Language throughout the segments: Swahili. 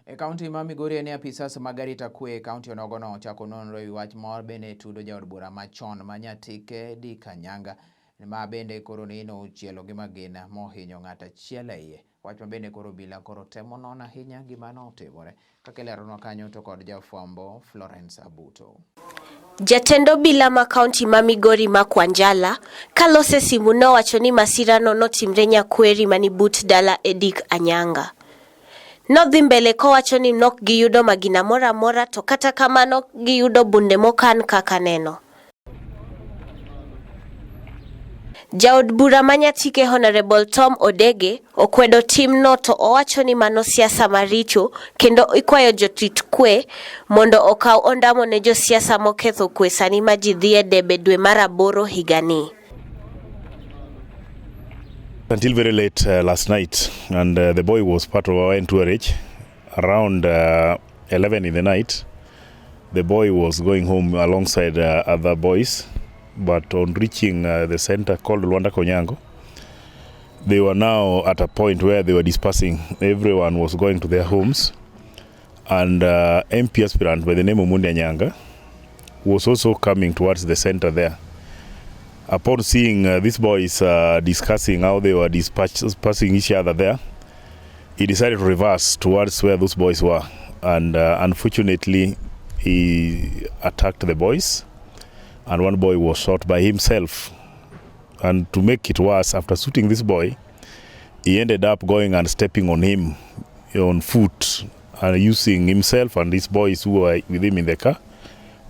E kaunti ma Migori ne apisas magarita kwe kaunti onogono chako nonro e wach mor bende tudo jaod bura machon manyatike di Anyanga ma bende koro nino chielo gi magina mohinyo ng'ata chiel iye. Wach ma bende koro bila koro temo nona hinya gima notimore. Kakelerono kanyo to kod jafwambo Florence Abuto. Jatendo bila ma kaunti ma Migori ma Kwanjala kalose simu nowacho ni masira no notimre nyakweri mani but dala Edik Anyanga. Nodhi mbele kowacho ni nok giyudo magina mora mora to kata kamano giyudo bunde mokan kaka neno. Jaod bura manyatike Honorable Tom Odege okwedo tim no to owacho ni mano siasa maricho kendo ikwayo jotit kwe mondo okaw ondamo ne jo siasa moketho kwe sani ma ji dhie debe dwe mar 8 higani. Until very late last night, and the boy was part of our entourage. Around 11 in the night, the boy was going home alongside other boys, but on reaching the center called Lolwe Tv, they were now at a point where they were dispersing. Everyone was going to their homes, and MP aspirant by the name of Anyanga was also coming towards the center there. Upon seeing these boys discussing how they were dispersing each other there, he decided to reverse towards where those boys were. And unfortunately, he attacked the boys, and one boy was shot by himself. And to make it worse, after shooting this boy, he ended up going and stepping on him on foot and using himself and these boys who were with him in the car,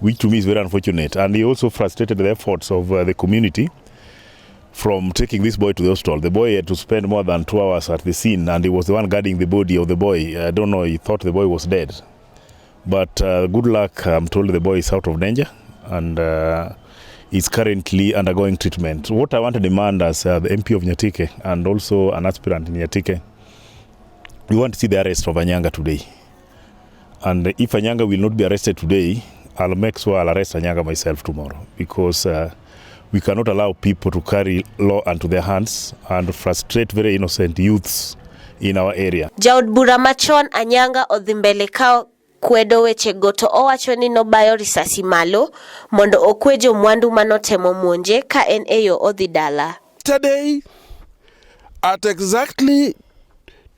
which to me is very unfortunate. And he also frustrated the efforts of the community from taking this boy to the hospital. The boy had to spend more than 2 hours at the scene, and he was the one guarding the body of the boy. I don't know, he thought the boy was dead. But good luck, I'm told the boy is out of danger and is currently undergoing treatment. What I want to demand as the MP of Nyatike and also an aspirant in Nyatike, we want to see the arrest of Anyanga today. And if Anyanga will not be arrested today, I'll make sure I'll arrest Anyanga myself tomorrow, because we cannot allow people to carry law into their hands and frustrate very innocent youths in our area. Jaod bura machon Anyanga odhimbele kao kwedo weche goto owacho ni nobayo risasi malo mondo okwejo mwandu manotemo monje ka en eyo odhi dala. Today at exactly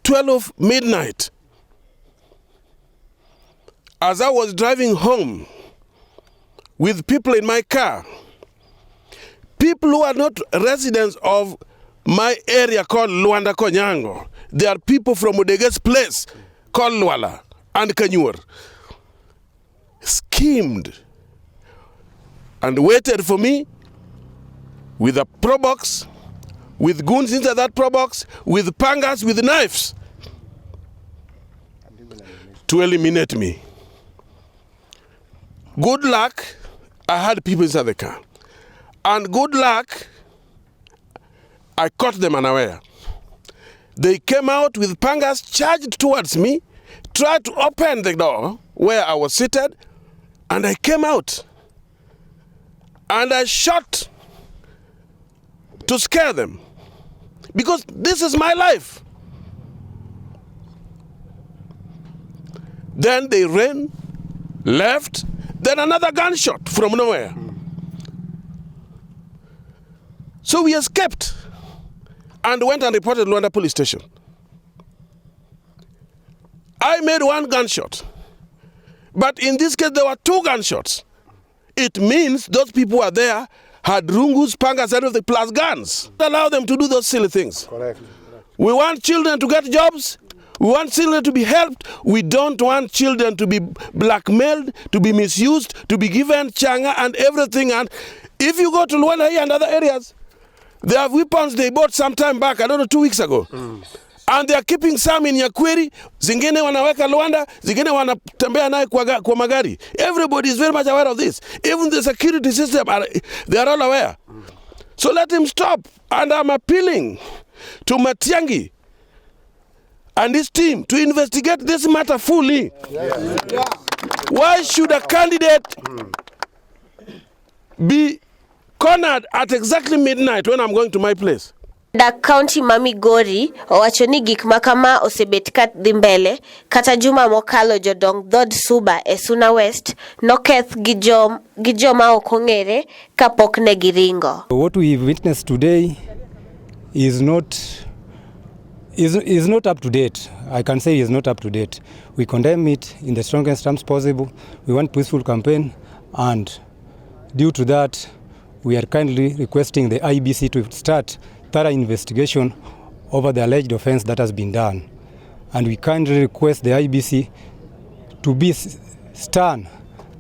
12 midnight, as I was driving home with people in my car, people who are not residents of my area called Lolwe Tv, they are people from Odege's place called Lwala and Kanyur, schemed and waited for me with a pro box, with goons inside that pro box, with pangas, with knives to eliminate me. Good luck, I had people inside the car. And good luck, I caught them unaware. They came out with pangas, charged towards me, tried to open the door where I was seated, and I came out. And I shot to scare them, because this is my life. Then they ran, left, then another gunshot from nowhere. So we escaped and went and reported Lolwe police station. I made one gunshot, but in this case there were 2 gunshots. It means those people who are there had rungus, pangas, everything, plus guns. Allow them to do those silly things. Correct. We want children to get jobs. We want children to be helped. We don't want children to be blackmailed, to be misused, to be given changa and everything. And if you go to Lwanda and other areas, they have weapons they bought some time back, I don't know, 2 weeks ago. And they are keeping some in Nyakweri, zingine wanaweka Lwanda, zingine wanatembea naye kwa magari. Everybody is very much aware of this. Even the security system, they are all aware. So let him stop. And I'm appealing to Matiangi and his team to investigate this matter fully. Yeah. Why should a candidate be cornered at exactly midnight when I'm going to my place? Dak County ma Migori owacho ni gik makama osebet ka dhi mbele kata juma mokalo jodong dhod Suba e Suna West noketh gi joma ok ong'ere kapok ne giringo. What we witnessed today is not up to date. I can say is not up to date. We condemn it in the strongest terms possible. We want peaceful campaign, and due to that, we are kindly requesting the IBC to start thorough investigation over the alleged offense that has been done. And we kindly request the IBC to be stern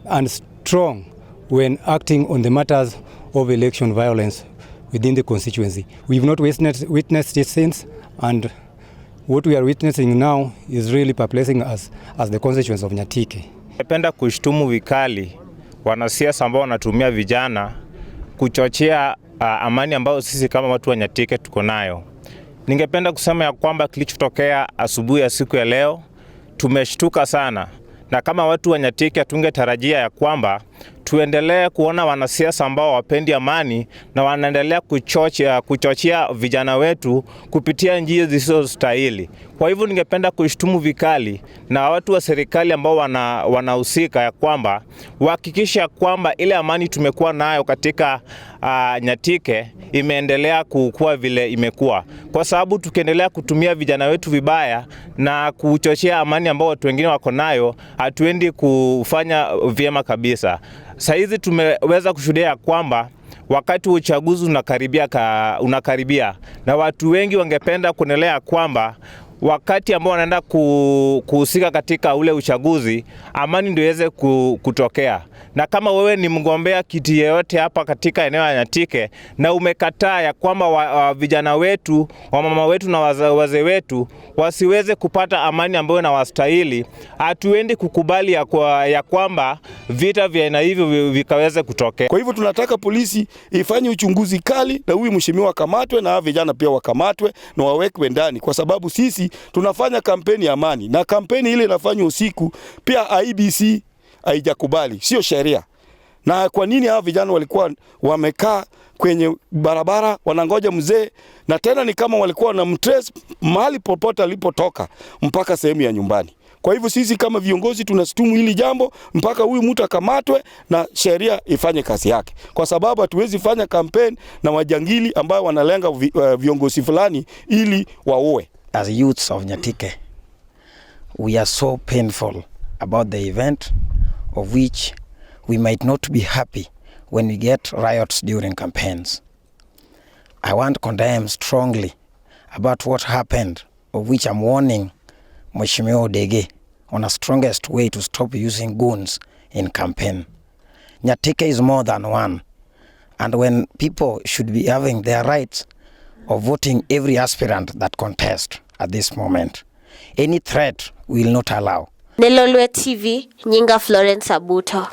and strong when acting on the matters of election violence within the constituency. We've not witnessed it since, and what we are witnessing now is really perplexing us as the constituents of Nyatike. Napenda kushtumu vikali wanasiasa ambao wanatumia vijana kuchochea amani ambayo sisi kama watu wa Nyatike tuko nayo. Ningependa kusema ya kwamba kilichotokea asubuhi ya siku ya leo tumeshtuka sana, na kama watu wa Nyatike tungetarajia ya kwamba tuendelee kuona wanasiasa ambao wapendi amani na wanaendelea kuchochea vijana wetu kupitia njia zisizostahili. Kwa hivyo ningependa kushtumu vikali na watu wa serikali ambao wanahusika ya kwamba wahakikisha kwamba ile amani tumekuwa nayo katika Nyatike imeendelea kukua vile imekuwa. Kwa sababu tukiendelea kutumia vijana wetu vibaya na kuchochea amani ambao watu wengine wako nayo, hatuendi kufanya vyema kabisa. Saizi tumeweza kushuhudia kwamba wakati uchaguzi unakaribia na watu wengi wangependa kuendelea kwamba wakati ambao wanaenda kuhusika katika ule uchaguzi, amani ndio iweze kutokea. Na kama wewe ni mgombea kiti yeyote hapa katika eneo la Nyatike na umekataa ya kwamba vijana wetu, wamama wetu na wazee wetu wasiweze kupata amani ambayo inawastahili, hatuendi kukubali ya kwamba vita vya aina hivyo vikaweze kutokea. Kwa hivyo tunataka polisi ifanye uchunguzi kali na huyu mheshimiwa akamatwe na vijana pia wakamatwe na wawekwe ndani, kwa sababu sisi tunafanya kampeni ya amani, na kampeni ile inafanywa usiku. Pia IBC haijakubali, sio sheria. Na kwa nini hao vijana walikuwa wamekaa kwenye barabara wanangoja mzee, na tena ni kama walikuwa na mtrace mahali popote alipotoka mpaka sehemu ya nyumbani. Kwa hivyo sisi kama viongozi tunasitumu hili jambo mpaka huyu mtu akamatwe na sheria ifanye kazi yake, kwa sababu hatuwezi fanya kampeni na wajangili ambao wanalenga viongozi fulani ili waue. As youths of Nyatike, we are so painful about the event of which we might not be happy when we get riots during campaigns. I want to condemn strongly about what happened, of which I'm warning Mheshimiwa Odege on a strongest way to stop using goons in campaign. Nyatike is more than one, and when people should be having their rights of voting every aspirant that contest at this moment, any threat we will not allow. Lolwe Tv, Nyinga Florence Abuto.